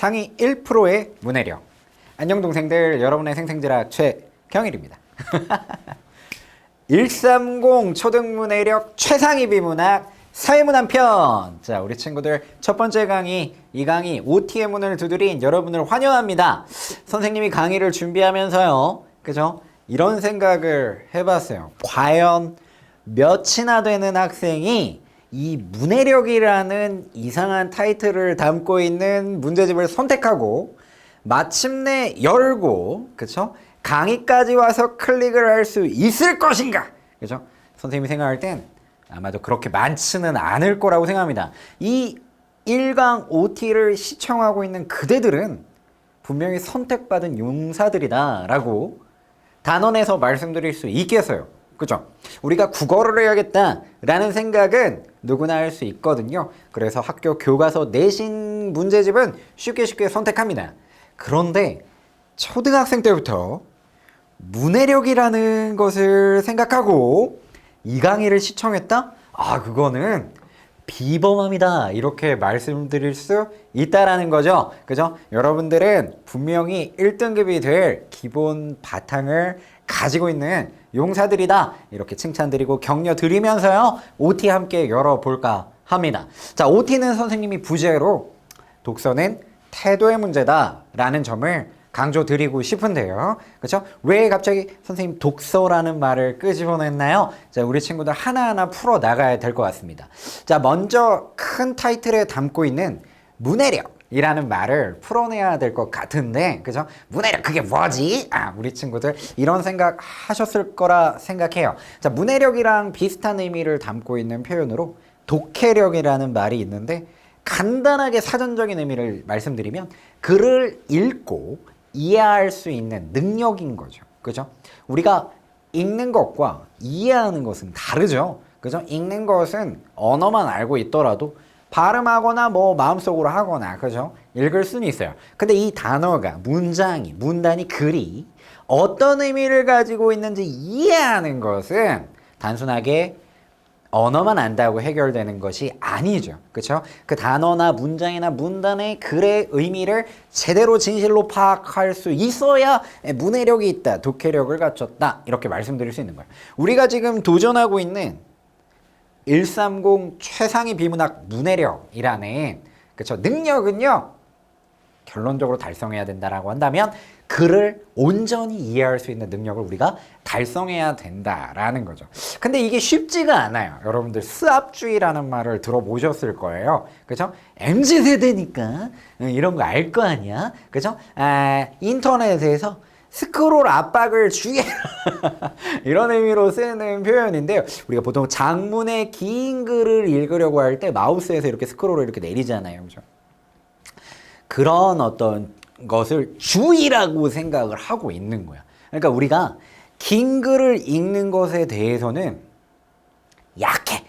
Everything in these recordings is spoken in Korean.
상위 1%의 문해력. 안녕 동생들, 여러분의 생생지라 최경일입니다. 130 초등문해력 최상위 비문학 사회문 편. 자, 우리 친구들 첫 번째 강의, 이 강의 OT의 문을 두드린 여러분을 환영합니다. 선생님이 강의를 준비하면서요, 그죠? 이런 생각을 해봤어요. 과연 몇이나 되는 학생이 이 문해력이라는 이상한 타이틀을 담고 있는 문제집을 선택하고 마침내 열고, 그쵸? 강의까지 와서 클릭을 할 수 있을 것인가? 그죠? 선생님이 생각할 땐 아마도 그렇게 많지는 않을 거라고 생각합니다. 이 1강 OT를 시청하고 있는 그대들은 분명히 선택받은 용사들이다 라고 단언해서 말씀드릴 수 있겠어요. 그죠? 우리가 국어를 해야겠다라는 생각은 누구나 할 수 있거든요. 그래서 학교 교과서 내신 문제집은 쉽게 선택합니다. 그런데 초등학생 때부터 문해력이라는 것을 생각하고 이 강의를 시청했다? 아, 그거는 비범함이다, 이렇게 말씀드릴 수 있다라는 거죠. 그죠? 여러분들은 분명히 1등급이 될 기본 바탕을 가지고 있는 용사들이다, 이렇게 칭찬드리고 격려드리면서요, OT 함께 열어볼까 합니다. 자, OT는 선생님이 부제로 독서는 태도의 문제다 라는 점을 강조드리고 싶은데요. 그렇죠? 왜 갑자기 선생님 독서라는 말을 끄집어냈나요? 자, 우리 친구들 하나하나 풀어나가야 될 것 같습니다. 자, 먼저 큰 타이틀에 담고 있는 문해력이라는 말을 풀어내야 될 것 같은데, 그죠? 문해력, 그게 뭐지? 아, 우리 친구들 이런 생각 하셨을 거라 생각해요. 자, 문해력이랑 비슷한 의미를 담고 있는 표현으로 독해력이라는 말이 있는데, 간단하게 사전적인 의미를 말씀드리면 글을 읽고 이해할 수 있는 능력인 거죠. 그죠? 우리가 읽는 것과 이해하는 것은 다르죠. 그죠? 읽는 것은 언어만 알고 있더라도 발음하거나 뭐 마음속으로 하거나, 그죠? 읽을 수는 있어요. 근데 이 단어가, 문장이, 문단이, 글이 어떤 의미를 가지고 있는지 이해하는 것은 단순하게 언어만 안다고 해결되는 것이 아니죠. 그렇죠? 그 단어나 문장이나 문단의 글의 의미를 제대로 진실로 파악할 수 있어야 문해력이 있다, 독해력을 갖췄다, 이렇게 말씀드릴 수 있는 거예요. 우리가 지금 도전하고 있는 130 최상위 비문학 문해력이라는, 그렇죠, 능력은요, 결론적으로 달성해야 된다라고 한다면 글을 온전히 이해할 수 있는 능력을 우리가 달성해야 된다라는 거죠. 근데 이게 쉽지가 않아요. 여러분들 스압주의라는 말을 들어보셨을 거예요. 그죠? MZ세대니까 이런 거 알 거 아니야? 그죠? 인터넷에서 스크롤 압박을 주의해라 이런 의미로 쓰는 표현인데요. 우리가 보통 장문의 긴 글을 읽으려고 할 때 마우스에서 이렇게 스크롤을 이렇게 내리잖아요. 그죠? 그런 어떤 것을 주의라고 생각을 하고 있는 거야. 그러니까 우리가 긴 글을 읽는 것에 대해서는 약해.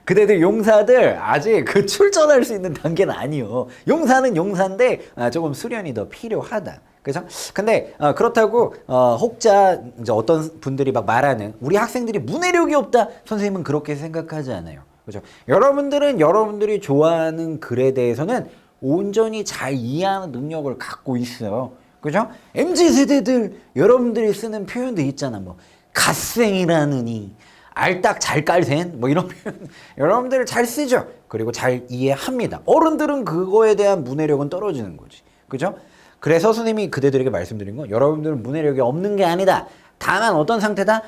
그대들 용사들 아직 그 출전할 수 있는 단계는 아니요. 용사는 용사인데 조금 수련이 더 필요하다. 그죠? 근데 그렇다고 혹자 이제 어떤 분들이 막 말하는 우리 학생들이 문해력이 없다, 선생님은 그렇게 생각하지 않아요. 그죠? 여러분들은 여러분들이 좋아하는 글에 대해서는 온전히 잘 이해하는 능력을 갖고 있어요. 그죠? MZ세대들 여러분들이 쓰는 표현도 있잖아. 뭐 갓생이라느니, 알딱 잘깔센, 뭐 이런 표현 여러분들 잘 쓰죠. 그리고 잘 이해합니다. 어른들은 그거에 대한 문해력은 떨어지는 거지. 그죠? 그래서 선생님이 그대들에게 말씀드린 건, 여러분들은 문해력이 없는 게 아니다. 다만 어떤 상태다?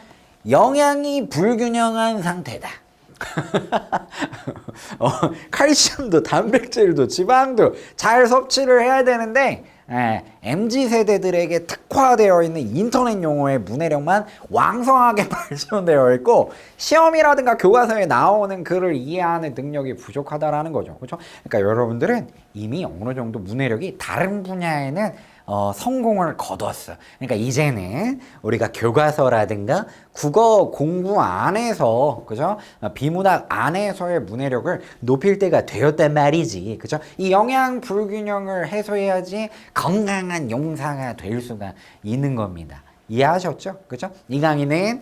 영양이 불균형한 상태다. 칼슘도 단백질도 지방도 잘 섭취를 해야 되는데, MZ세대들에게 특화되어 있는 인터넷 용어의 문해력만 왕성하게 발전되어 있고, 시험이라든가 교과서에 나오는 글을 이해하는 능력이 부족하다라는 거죠. 그렇죠? 그러니까 여러분들은 이미 어느 정도 문해력이 다른 분야에는 성공을 거뒀어. 그러니까 이제는 우리가 교과서라든가 국어 공부 안에서, 그죠? 비문학 안에서의 문해력을 높일 때가 되었단 말이지. 그죠? 이 영양 불균형을 해소해야지 건강한 용사가 될 수가 있는 겁니다. 이해하셨죠? 그죠? 이 강의는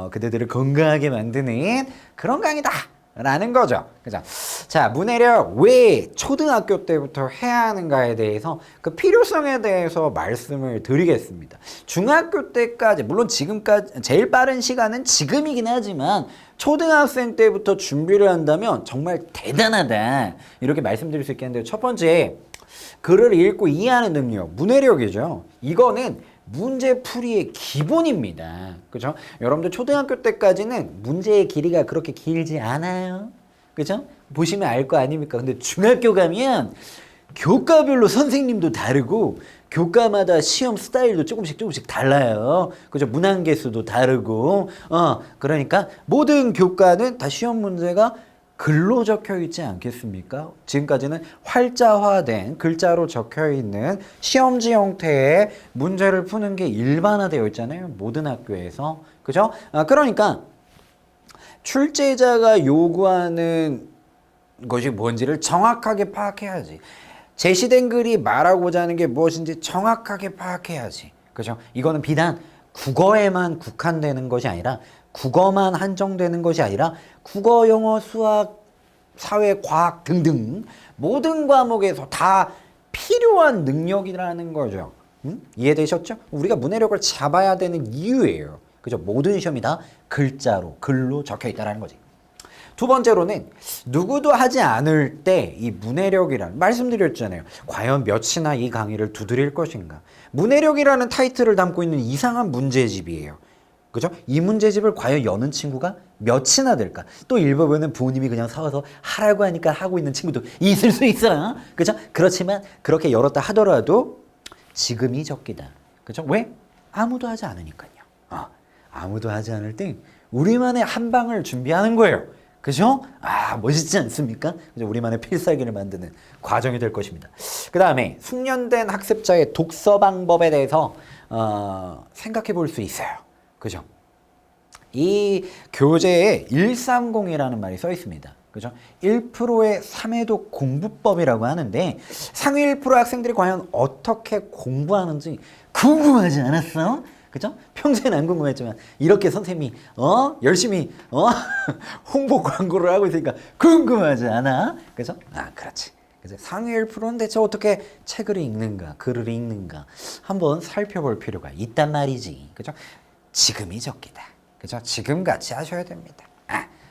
그대들을 건강하게 만드는 그런 강의다 라는 거죠. 그죠? 자, 문해력 왜 초등학교 때부터 해야 하는가에 대해서 그 필요성에 대해서 말씀을 드리겠습니다. 중학교 때까지, 물론 지금까지 제일 빠른 시간은 지금이긴 하지만 초등학생 때부터 준비를 한다면 정말 대단하다. 이렇게 말씀드릴 수 있겠는데요. 첫 번째, 글을 읽고 이해하는 능력, 문해력이죠. 이거는 문제풀이의 기본입니다. 그죠? 여러분들 초등학교 때까지는 문제의 길이가 그렇게 길지 않아요. 그죠? 보시면 알 거 아닙니까? 근데 중학교 가면 교과별로 선생님도 다르고 교과마다 시험 스타일도 조금씩 달라요. 그죠? 문항 개수도 다르고. 그러니까 모든 교과는 다 시험 문제가 글로 적혀 있지 않겠습니까? 지금까지는 활자화된 글자로 적혀 있는 시험지 형태의 문제를 푸는 게 일반화되어 있잖아요. 모든 학교에서. 그죠? 그러니까 출제자가 요구하는 것이 뭔지를 정확하게 파악해야지. 제시된 글이 말하고자 하는 게 무엇인지 정확하게 파악해야지. 그죠? 이거는 비단 국어에만 국한되는 것이 아니라 국어만 한정되는 것이 아니라 국어, 영어, 수학, 사회, 과학 등등 모든 과목에서 다 필요한 능력이라는 거죠. 이해되셨죠? 우리가 문해력을 잡아야 되는 이유예요. 그죠? 모든 시험이 다 글자로, 글로 적혀 있다는 거지. 두 번째로는 누구도 하지 않을 때 이 문해력이란 말씀드렸잖아요. 과연 몇이나 이 강의를 두드릴 것인가. 문해력이라는 타이틀을 담고 있는 이상한 문제집이에요. 그죠? 이 문제집을 과연 여는 친구가 몇이나 될까? 또 일부분은 부모님이 그냥 사와서 하라고 하니까 하고 있는 친구도 있을 수 있어. 그죠? 그렇지만 그렇게 열었다 하더라도 지금이 적기다. 그죠? 왜? 아무도 하지 않으니까요. 아무도 하지 않을 때 우리만의 한 방을 준비하는 거예요. 그죠? 멋있지 않습니까? 그죠? 우리만의 필살기를 만드는 과정이 될 것입니다. 그 다음에 숙련된 학습자의 독서 방법에 대해서 생각해 볼 수 있어요. 그죠? 이 교재에 130이라는 말이 써 있습니다. 그죠? 1%의 3회독 공부법이라고 하는데 상위 1% 학생들이 과연 어떻게 공부하는지 궁금하지 않았어? 그죠? 평소에는 안 궁금했지만 이렇게 선생님이 열심히 홍보 광고를 하고 있으니까 궁금하지 않아? 그죠? 그렇지. 그래서 상위 1%는 대체 어떻게 책을 읽는가, 글을 읽는가 한번 살펴볼 필요가 있단 말이지. 그죠? 지금이 적기다. 그죠? 지금같이 하셔야 됩니다.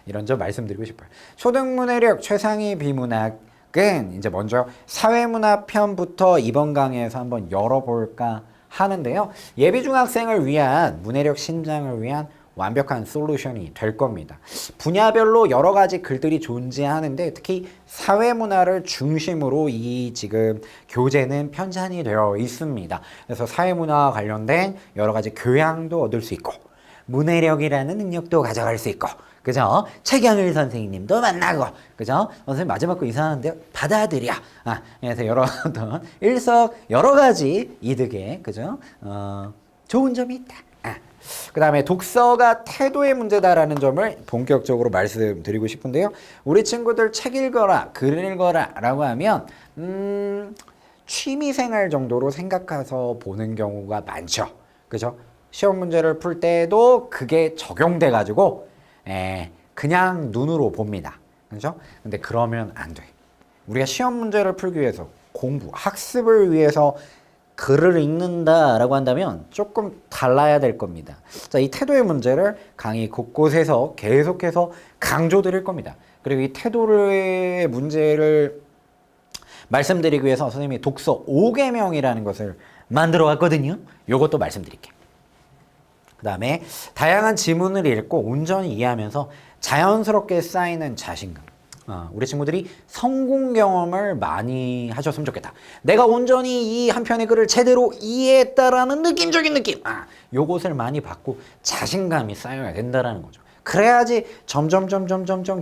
이런 점 말씀드리고 싶어요. 초등문해력 최상위 비문학은 이제 먼저 사회문화 편부터 이번 강의에서 한번 열어볼까 하는데요. 예비 중학생을 위한 문해력 신장을 위한 완벽한 솔루션이 될 겁니다. 분야별로 여러 가지 글들이 존재하는데 특히 사회문화를 중심으로 이 지금 교재는 편찬이 되어 있습니다. 그래서 사회문화와 관련된 여러 가지 교양도 얻을 수 있고 문해력이라는 능력도 가져갈 수 있고 그죠? 최경일 선생님도 만나고 그죠? 선생님 마지막 거 이상한데요? 받아들여. 그래서 여러 어떤 여러 가지 이득의 그죠? 좋은 점이 있다. 그 다음에 독서가 태도의 문제다라는 점을 본격적으로 말씀드리고 싶은데요. 우리 친구들 책 읽어라, 글 읽어라 라고 하면 취미생활 정도로 생각해서 보는 경우가 많죠. 그죠? 시험 문제를 풀 때도 그게 적용돼 가지고 그냥 눈으로 봅니다. 그죠? 근데 그러면 안 돼. 우리가 시험 문제를 풀기 위해서 공부, 학습을 위해서 글을 읽는다라고 한다면 조금 달라야 될 겁니다. 자, 이 태도의 문제를 강의 곳곳에서 계속해서 강조드릴 겁니다. 그리고 이 태도의 문제를 말씀드리기 위해서 선생님이 독서 5계명이라는 것을 만들어 왔거든요. 요것도 말씀드릴게요. 그 다음에 다양한 지문을 읽고 온전히 이해하면서 자연스럽게 쌓이는 자신감. 우리 친구들이 성공 경험을 많이 하셨으면 좋겠다. 내가 온전히 이 한 편의 글을 제대로 이해했다라는 느낌적인 느낌. 요것을 많이 받고 자신감이 쌓여야 된다라는 거죠. 그래야지 점점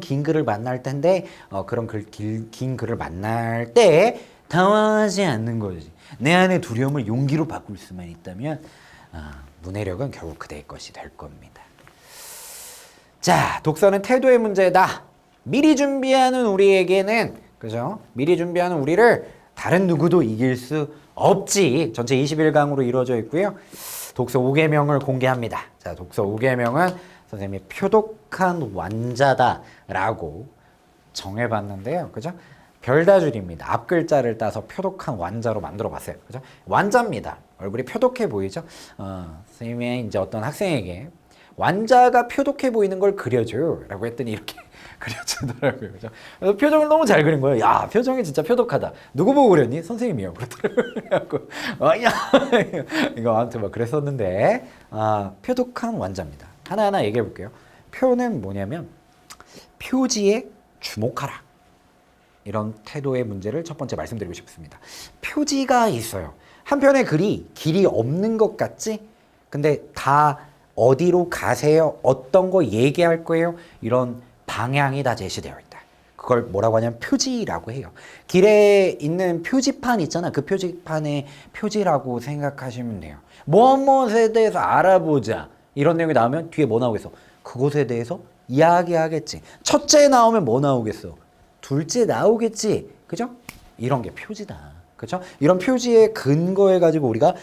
긴 글을 만날 텐데 그런 긴 글을 만날 때 당황하지 않는 거지. 내 안의 두려움을 용기로 바꿀 수만 있다면 문해력은 결국 그대의 것이 될 겁니다. 자, 독서는 태도의 문제다. 미리 준비하는 우리에게는 그죠? 미리 준비하는 우리를 다른 누구도 이길 수 없지. 전체 21강으로 이루어져 있고요. 독서 5계명을 공개합니다. 자, 독서 5계명은 선생님이 표독한 완자다라고 정해봤는데요. 그죠? 별다줄입니다. 앞글자를 따서 표독한 완자로 만들어봤어요. 그죠? 완자입니다. 얼굴이 표독해 보이죠? 선생님이 이제 어떤 학생에게 완자가 표독해 보이는 걸 그려줘 라고 했더니 이렇게 그려주더라고요. 그죠? 그래서 표정을 너무 잘 그린 거예요. 야, 표정이 진짜 표독하다. 누구 보고 그렸니? 선생님이요. 그러더라고요. 야, 이거 아무튼 뭐 그랬었는데, 표독한 완자입니다. 하나하나 얘기해 볼게요. 표는 뭐냐면, 표지에 주목하라. 이런 태도의 문제를 첫 번째 말씀드리고 싶습니다. 표지가 있어요. 한편의 글이 길이 없는 것 같지? 근데 다 어디로 가세요? 어떤 거 얘기할 거예요? 이런 방향이 다 제시되어 있다. 그걸 뭐라고 하냐면 표지라고 해요. 길에 있는 표지판 있잖아. 그 표지판의 표지라고 생각하시면 돼요. 무엇에 대해서 알아보자. 이런 내용이 나오면 뒤에 뭐 나오겠어? 그것에 대해서 이야기하겠지. 첫째 나오면 뭐 나오겠어? 둘째 나오겠지. 그죠? 이런 게 표지다. 그죠? 이런 표지에 근거해 가지고 우리가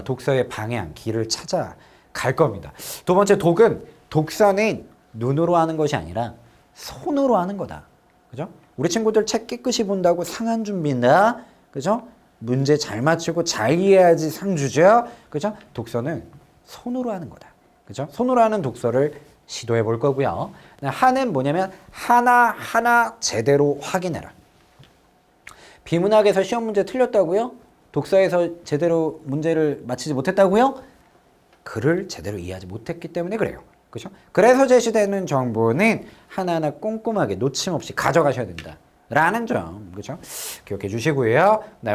독서의 방향, 길을 찾아갈 겁니다. 두 번째 독은 독서는 눈으로 하는 것이 아니라 손으로 하는 거다. 그죠? 우리 친구들 책 깨끗이 본다고 상 안 줍니다. 그죠? 문제 잘 맞추고 잘 이해해야지 상 주죠. 그죠? 독서는 손으로 하는 거다. 그죠? 손으로 하는 독서를 시도해 볼 거고요. 하는 뭐냐면 하나하나 제대로 확인해라. 비문학에서 시험 문제 틀렸다고요? 독서에서 제대로 문제를 맞히지 못했다고요? 글을 제대로 이해하지 못했기 때문에 그래요. 그죠? 그래서 제시되는 정보는 하나하나 꼼꼼하게 놓침없이 가져가셔야 된다. 라는 점, 그죠? 기억해 주시고요. 네,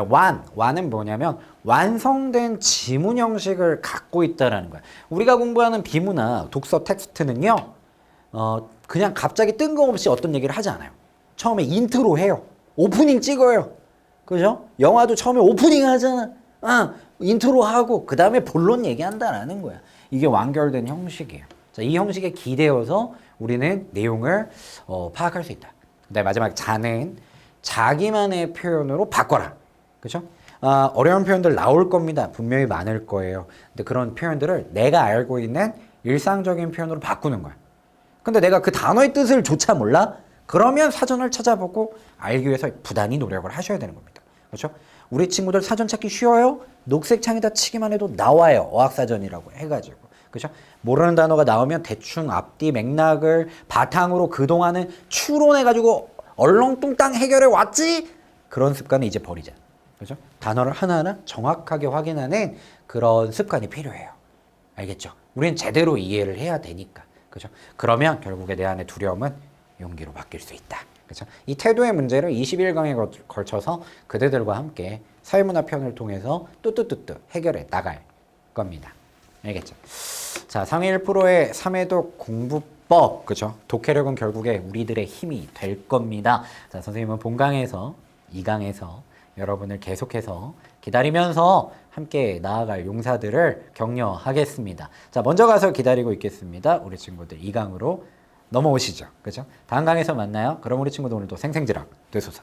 완은 뭐냐면 완성된 지문 형식을 갖고 있다라는 거야. 우리가 공부하는 비문학 독서 텍스트는요, 그냥 갑자기 뜬금없이 어떤 얘기를 하지 않아요. 처음에 인트로 해요. 오프닝 찍어요. 그죠? 영화도 처음에 오프닝 하잖아. 인트로 하고 그 다음에 본론 얘기한다라는 거야. 이게 완결된 형식이에요. 자, 이 형식에 기대어서 우리는 내용을 파악할 수 있다. 그다음에 마지막 자는 자기만의 표현으로 바꿔라. 그죠? 어려운 표현들 나올 겁니다. 분명히 많을 거예요. 근데 그런 표현들을 내가 알고 있는 일상적인 표현으로 바꾸는 거야. 근데 내가 그 단어의 뜻을 조차 몰라? 그러면 사전을 찾아보고 알기 위해서 부단히 노력을 하셔야 되는 겁니다. 그렇죠? 우리 친구들 사전 찾기 쉬워요? 녹색 창에다 치기만 해도 나와요. 어학사전이라고 해가지고. 그죠? 모르는 단어가 나오면 대충 앞뒤 맥락을 바탕으로 그동안은 추론해가지고 얼렁뚱땅 해결해 왔지? 그런 습관은 이제 버리자. 그죠? 단어를 하나하나 정확하게 확인하는 그런 습관이 필요해요. 알겠죠? 우리는 제대로 이해를 해야 되니까. 그죠? 그러면 결국에 내 안의 두려움은 용기로 바뀔 수 있다. 그죠? 이 태도의 문제를 21강에 걸쳐서 그대들과 함께 사회문화 편을 통해서 뚜뚜뚜뚜 해결해 나갈 겁니다. 알겠죠? 자, 상위 1%의 3회독 공부법, 그죠? 독해력은 결국에 우리들의 힘이 될 겁니다. 자, 선생님은 본강에서 2강에서 여러분을 계속해서 기다리면서 함께 나아갈 용사들을 격려하겠습니다. 자, 먼저 가서 기다리고 있겠습니다. 우리 친구들 2강으로 넘어오시죠. 그죠? 다음 강에서 만나요. 그럼 우리 친구들 오늘도 생생지락 되소서.